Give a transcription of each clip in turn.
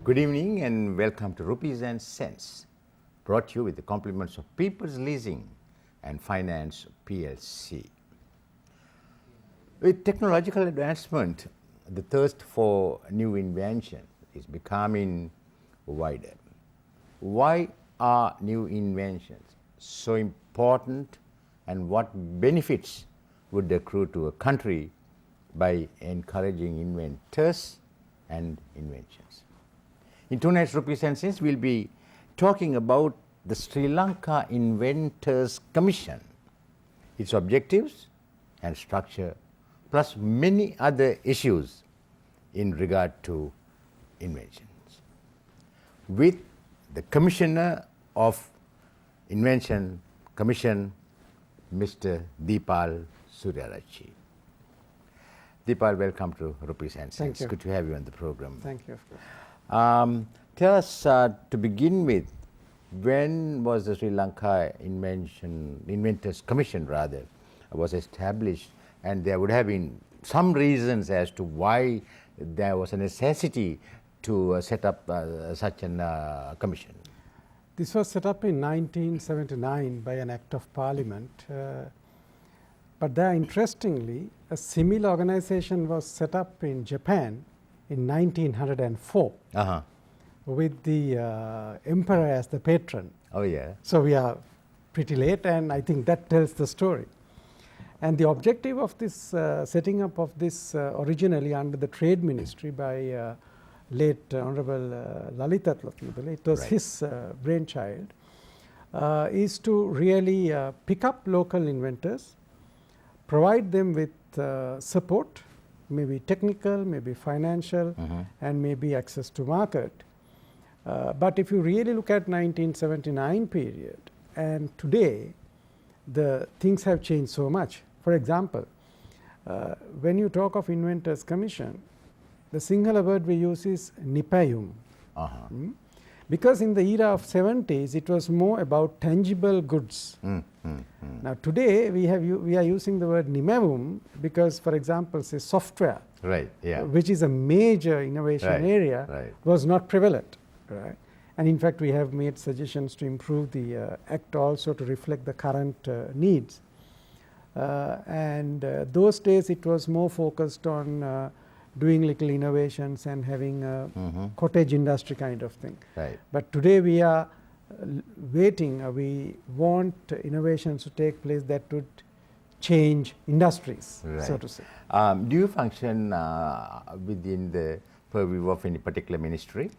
Good evening and welcome to Rupees and Cents, brought to you with the compliments of People's Leasing and Finance PLC. With technological advancement, the thirst for new invention is becoming wider. Why are new inventions so important, and what benefits would accrue to a country by encouraging inventors and inventions? In tonight's Rupees and Cents, we'll be talking about the Sri Lanka Inventors Commission, its objectives and structure, plus many other issues in regard to inventions. With the Commissioner of Invention Commission, Mr. Deepal Sooriyaarachchi. Deepal, welcome to Rupees and Cents. Thank you. Good to have you on the program. Thank you. Of course. Tell us, to begin with, when was the Sri Lanka Inventors Commission was established, and there would have been some reasons as to why there was a necessity to set up such a commission. This was set up in 1979 by an act of parliament, but there, interestingly, a similar organization was set up in Japan in 1904 with the emperor as the patron. Oh yeah. So we are pretty late, and I think that tells the story. And the objective of this setting up of this originally under the Trade Ministry by late Honorable Lalitha Latnabale, it was his brainchild, is to really pick up local inventors, provide them with support, maybe technical, maybe financial, and maybe access to market. But if you really look at 1979 period and today, the things have changed so much. For example, when you talk of Inventors Commission, the singular word we use is nipayum. Because in the era of 70s, it was more about tangible goods. Now today, we are using the word nimavum because, for example, say software, which is a major innovation area, was not prevalent. And in fact, we have made suggestions to improve the act also to reflect the current needs. And those days, it was more focused on doing little innovations and having a cottage industry kind of thing. But today we are waiting, we want innovations to take place that would change industries, so to say. Do you function within the purview of any particular ministry?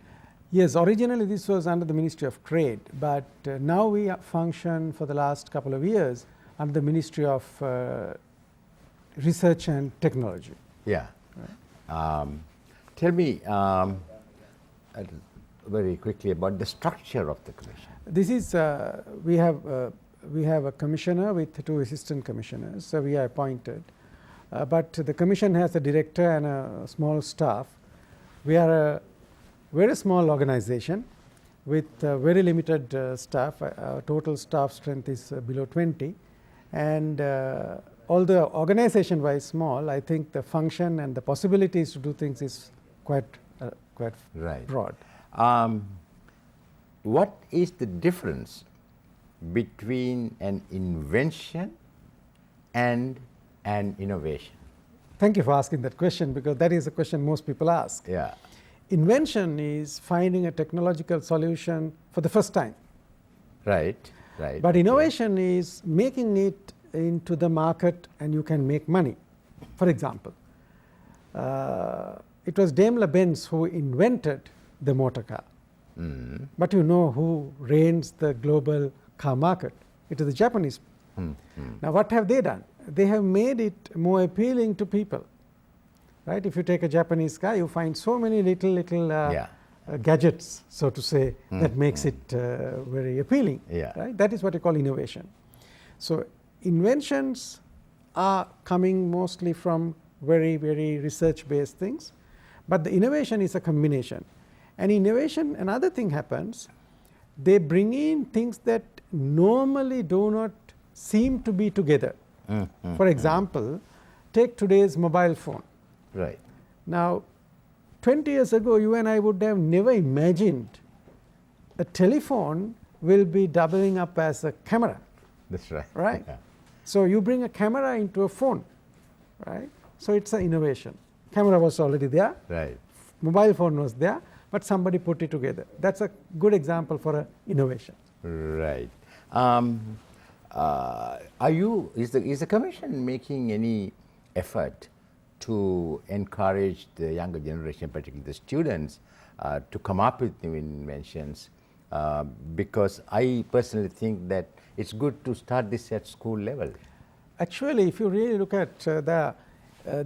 Yes, originally this was under the Ministry of Trade, but now we function for the last couple of years under the Ministry of Research and Technology. Yeah. Tell me very quickly about the structure of the commission. This is we have a commissioner with 2 assistant commissioners, so we are appointed. But the commission has a director and a small staff. We are a very small organization with very limited staff. Our total staff strength is below 20, and although organization wise small, I think the function and the possibilities to do things is quite broad. What is the difference between an invention and an innovation? Thank you for asking that question, because that is a question most people ask. Yeah. Invention is finding a technological solution for the first time. Right. But innovation is making it into the market and you can make money. For example, it was Daimler-Benz who invented the motor car. But you know who reigns the global car market? It is the Japanese. Now what have they done? They have made it more appealing to people. Right? If you take a Japanese car, you find so many little gadgets, so to say, that makes it very appealing. Right? That is what you call innovation. So inventions are coming mostly from very research-based things, but the innovation is a combination. And innovation, another thing happens, they bring in things that normally do not seem to be together. For example, take today's mobile phone. Right. Now, 20 years ago, you and I would have never imagined a telephone will be doubling up as a camera. That's right. Right. Yeah. So you bring a camera into a phone, right? So it's an innovation. Camera was already there, Right. mobile phone was there, but somebody put it together. That's a good example for an innovation. Right. Is the Commission making any effort to encourage the younger generation, particularly the students, to come up with new inventions? Because I personally think that it's good to start this at school level. Actually, if you really look at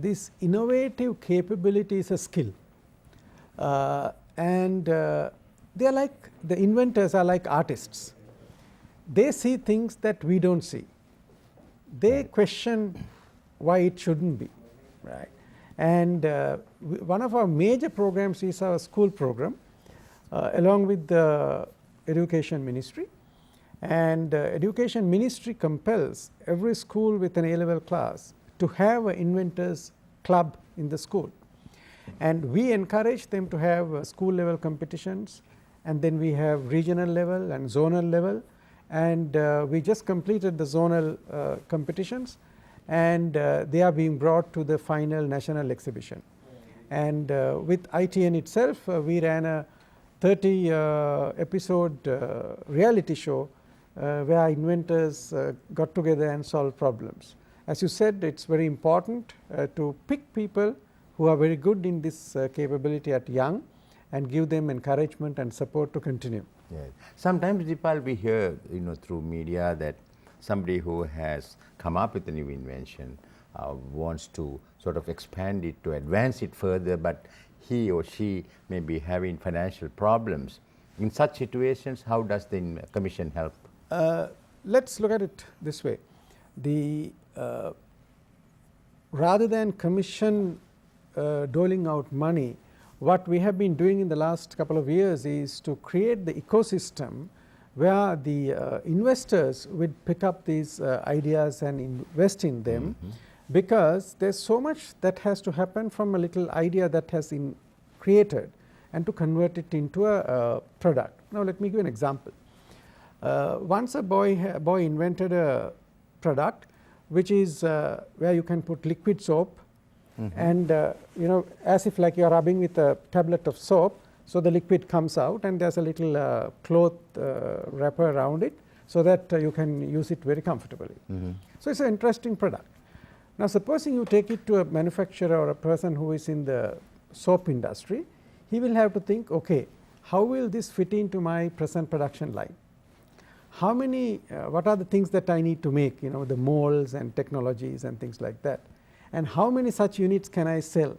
this innovative capability is a skill. And they are like, the inventors are like artists. They see things that we don't see. They question why it shouldn't be, right? And one of our major programs is our school program, along with the Education Ministry. And Education Ministry compels every school with an A-level class to have an inventors club in the school. And we encourage them to have school level competitions, and then we have regional level and zonal level. And we just completed the zonal competitions, and they are being brought to the final national exhibition. And with ITN itself, we ran a 30 episode reality show where inventors got together and solved problems. As you said, it's very important to pick people who are very good in this capability at young and give them encouragement and support to continue. Yes. Sometimes, Deepal, we hear, through media that somebody who has come up with a new invention wants to sort of expand it, to advance it further, but he or she may be having financial problems. In such situations, how does the Commission help? Let's look at it this way. Rather than Commission doling out money, what we have been doing in the last couple of years is to create the ecosystem where the investors would pick up these ideas and invest in them, because there's so much that has to happen from a little idea that has been created and to convert it into a product. Now let me give an example. Once a boy invented a product which is where you can put liquid soap, and as if like you're rubbing with a tablet of soap, so the liquid comes out and there's a little cloth wrapper around it so that you can use it very comfortably. So it's an interesting product. Now supposing you take it to a manufacturer or a person who is in the soap industry, he will have to think, okay, how will this fit into my present production line? How many, what are the things that I need to make, the molds and technologies and things like that? And how many such units can I sell,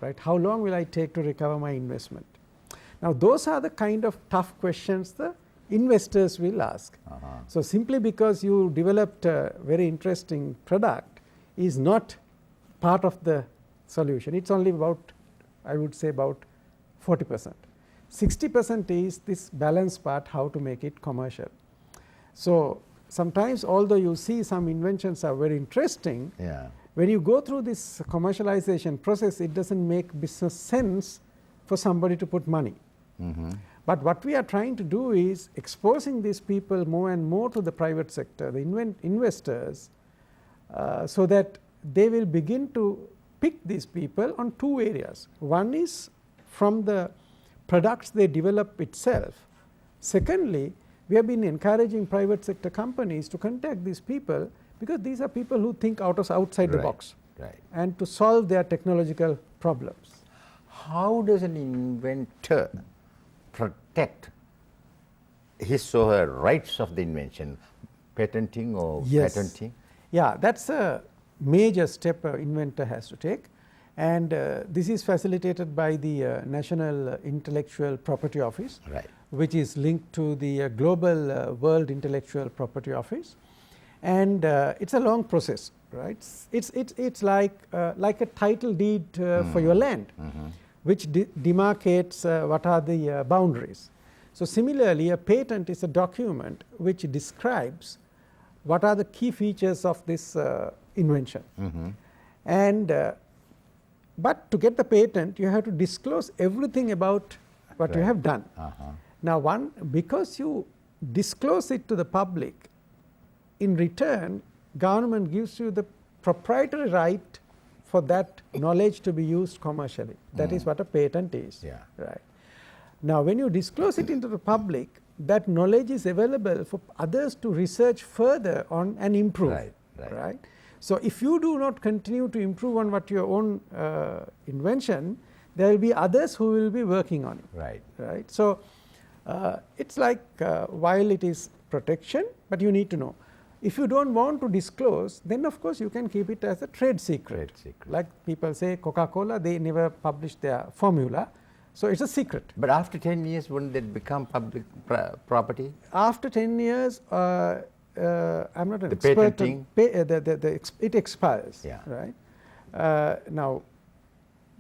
right? How long will I take to recover my investment? Now those are the kind of tough questions the investors will ask. So simply because you developed a very interesting product is not part of the solution. It's only about, I would say about 40%. 60% is this balance part, how to make it commercial. So sometimes, although you see some inventions are very interesting, when you go through this commercialization process, it doesn't make business sense for somebody to put money. But what we are trying to do is exposing these people more and more to the private sector, the investors, so that they will begin to pick these people on two areas. One is from the products they develop itself. Secondly, we have been encouraging private sector companies to contact these people, because these are people who think outside the box and to solve their technological problems. How does an inventor protect his or her rights of the invention, patenting or patenting? Yeah, that's a major step an inventor has to take, and this is facilitated by the National Intellectual Property Office, which is linked to the Global World Intellectual Property Office. And it's a long process, right? It's like a title deed for your land, which demarcates what are the boundaries. So similarly, a patent is a document which describes what are the key features of this invention. And but to get the patent, you have to disclose everything about what you Right. have done. Uh-huh. Now, because you disclose it to the public, in return, government gives you the proprietary right for that knowledge to be used commercially. That is what a patent is. Yeah. Right. Now, when you disclose it into the public, that knowledge is available for others to research further on and improve. Right, right. So, if you do not continue to improve on what your own invention, there will be others who will be working on it. Right. Right. So, it's like while it is protection, but you need to know. If you don't want to disclose, then of course you can keep it as a trade secret. Trade secret. Like people say Coca-Cola, they never published their formula. So, it's a secret. But after 10 years, wouldn't that become public property? After 10 years, I'm not an The expert. patenting? It expires. Yeah. Right. Now,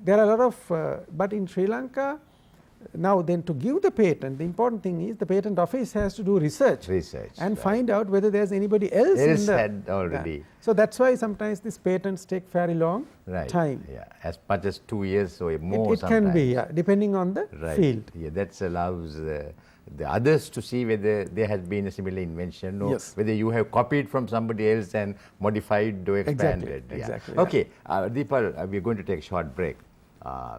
there are a lot of, but in Sri Lanka, now then to give the patent, the important thing is the patent office has to do research. And right. find out whether there is anybody else in the. had already. So that's why sometimes these patents take very long Right. time. Yeah. As much as 2 years or more. It can be, yeah, depending on the Right. field. Yeah, that allows the others to see whether there has been a similar invention or Yes. whether you have copied from somebody else and modified or expanded. Exactly, Yeah. yeah. Okay, Deepal, we're going to take a short break.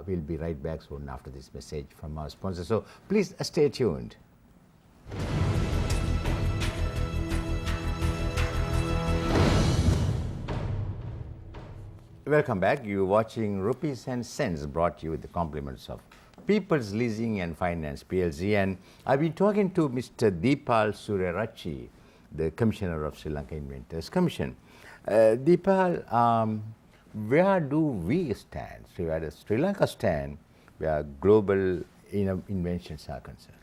We'll be right back soon after this message from our sponsor. So please stay tuned. Welcome back. You're watching Rupees and Cents, brought to you with the compliments of People's Leasing and Finance PLC. And I've been talking to Mr. Deepal Sooriyaarachchi, the Commissioner of Sri Lanka Inventors Commission. Deepal, where do we stand? Where does Sri Lanka stand where global inventions are concerned?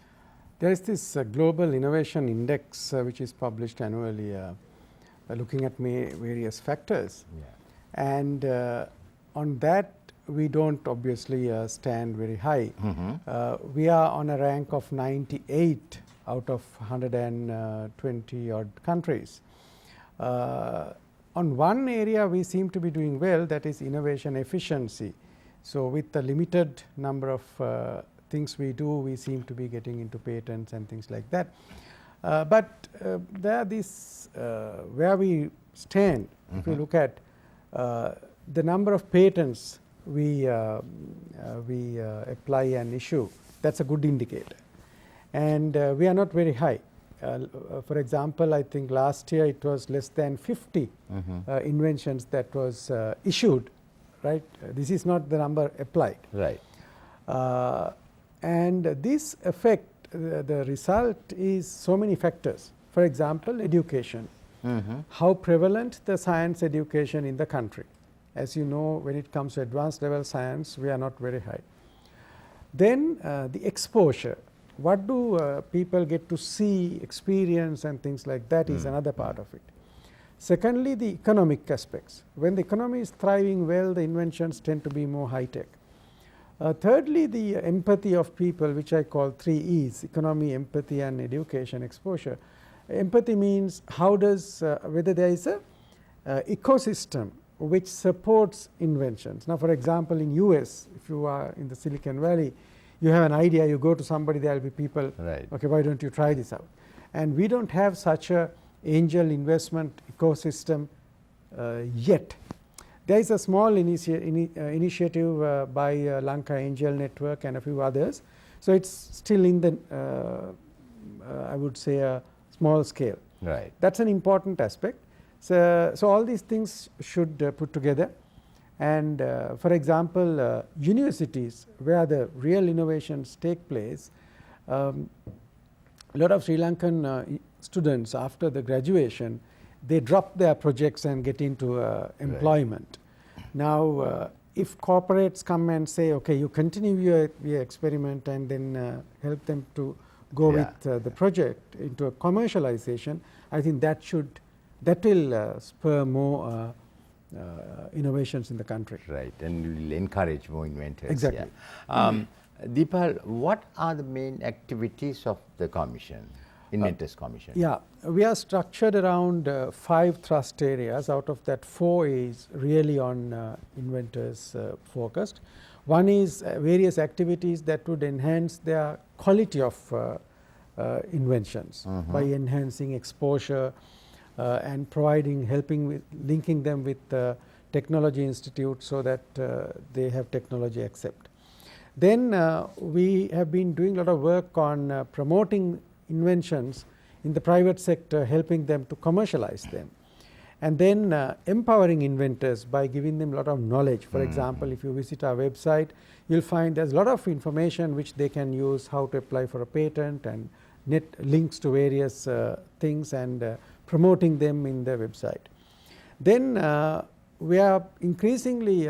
There is this Global Innovation Index which is published annually looking at various factors. Yeah. And on that, we don't obviously stand very high. We are on a rank of 98 out of 120 odd countries. On one area we seem to be doing well, that is innovation efficiency. So, with the limited number of things we do, we seem to be getting into patents and things like that. But there are these where we stand, if you look at the number of patents we apply and issue, that's a good indicator. And we are not very high. For example, I think last year it was less than 50 inventions that was issued, right? This is not the number applied. Right. And this effect, the result is so many factors. For example, education. How prevalent the science education in the country. As you know, when it comes to advanced level science, we are not very high. Then the exposure. What do people get to see, experience and things like that is another part of it. Secondly, the economic aspects. When the economy is thriving well, the inventions tend to be more high tech. Thirdly, the empathy of people, which I call 3 E's: economy, empathy and education exposure. Empathy means how does, whether there is a ecosystem which supports inventions. Now, for example, in US, if you are in the Silicon Valley, you have an idea, you go to somebody, there will be people, Right. okay, why don't you try this out? And we don't have such a angel investment ecosystem yet. There is a small initiative by Lanka Angel Network and a few others. So, it's still in the, I would say, a small scale. Right. That's an important aspect. So all these things should put together. And for example, universities where the real innovations take place, a lot of Sri Lankan students after the graduation, they drop their projects and get into employment. Right. Now, if corporates come and say, okay, you continue your experiment and then help them to go with the project into a commercialization, I think that will spur more innovations in the country. Right, and will encourage more inventors. Exactly. Yeah. Deepal, what are the main activities of the Commission Inventors Commission? Yeah, we are structured around 5 thrust areas. Out of that, 4 is really on inventors focused. One is various activities that would enhance their quality of inventions by enhancing exposure and providing, helping with linking them with technology institute so that they have technology accept. Then we have been doing a lot of work on promoting inventions in the private sector, helping them to commercialize them, and then empowering inventors by giving them a lot of knowledge. For example, if you visit our website, you'll find there's a lot of information which they can use, how to apply for a patent and net links to various things, and promoting them in their website. Then we are increasingly